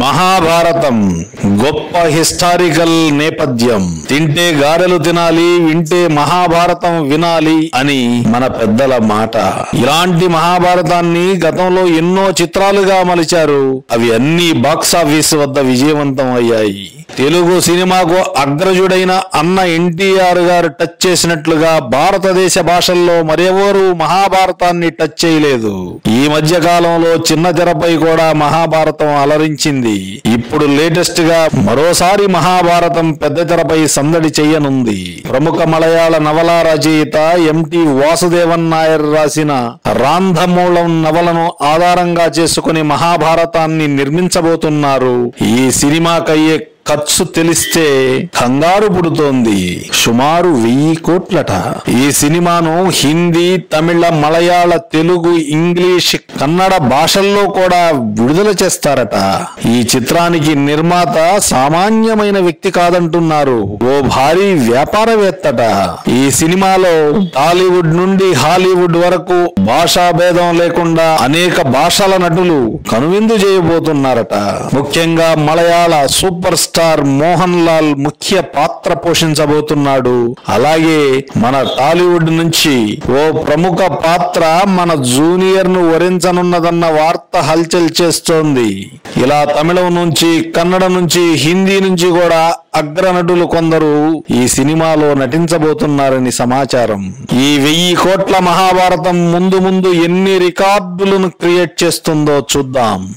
మహాభారతం గొప్ప హిస్టారికల్ నేపథ్యం. తింటే గారెలు తినాలి, వింటే మహాభారతం వినాలి అని మన పెద్దల మాట. ఇలాంటి మహాభారతాన్ని గతంలో ఎన్నో చిత్రాలుగా మలిచారు. అవి అన్ని బాక్సాఫీస్ వద్ద విజయవంతం అయ్యాయి. తెలుగు సినిమాకు అగ్రజుడైన అన్న ఎన్టీఆర్ గారు టచ్ చేసినట్లుగా భారతదేశ భాషల్లో మరెవరూ మహాభారతాన్ని టచ్ చేయలేదు. ఈ మధ్య కాలంలో చిన్న తెరపై కూడా మహాభారతం అలరించింది. ఇప్పుడు లేటెస్ట్ గా మరోసారి మహాభారతం పెద్ద తెరపై సందడి చేయనుంది. ప్రముఖ మలయాళ నవలా రచయిత ఎంటి వాసుదేవన్ నాయర్ రాసిన రాంధమూలం నవలను ఆధారంగా చేసుకుని మహాభారతాన్ని నిర్మించబోతున్నారు. ఈ సినిమాకయ్యే ఖర్చు తెలిస్తే కంగారు పుడుతోంది. సుమారు 1000 కోట్లట. ఈ సినిమాను హిందీ, తమిళ, మలయాళ, తెలుగు, ఇంగ్లీష్, కన్నడ భాషల్లో కూడా విడుదల చేస్తారట. ఈ చిత్రానికి నిర్మాత సామాన్యమైన వ్యక్తి కాదంటున్నారు. ఓ భారీ వ్యాపారవేత్తట. ఈ సినిమాలో టాలీవుడ్ నుండి హాలీవుడ్ వరకు భాషా భేదం లేకుండా అనేక భాషల నటులు కనువిందు చేయబోతున్నారట. ముఖ్యంగా మలయాళ సూపర్ స్టార్ మోహన్ లాల్ ముఖ్య పాత్ర పోషించబోతున్నాడు. అలాగే మన టాలీవుడ్ నుంచి ఓ ప్రముఖ పాత్ర మన జూనియర్ ను వరించనున్నదన్న వార్త హల్చల్ చేస్తోంది. ఇలా తమిళం నుంచి, కన్నడ నుంచి, హిందీ నుంచి కూడా అగ్రనటులు కొందరు ఈ సినిమాలో నటించబోతున్నారని సమాచారం. ఈ 1000 కోట్ల మహాభారతం ముందు ముందు ఎన్ని రికార్డులను క్రియేట్ చేస్తుందో చూద్దాం.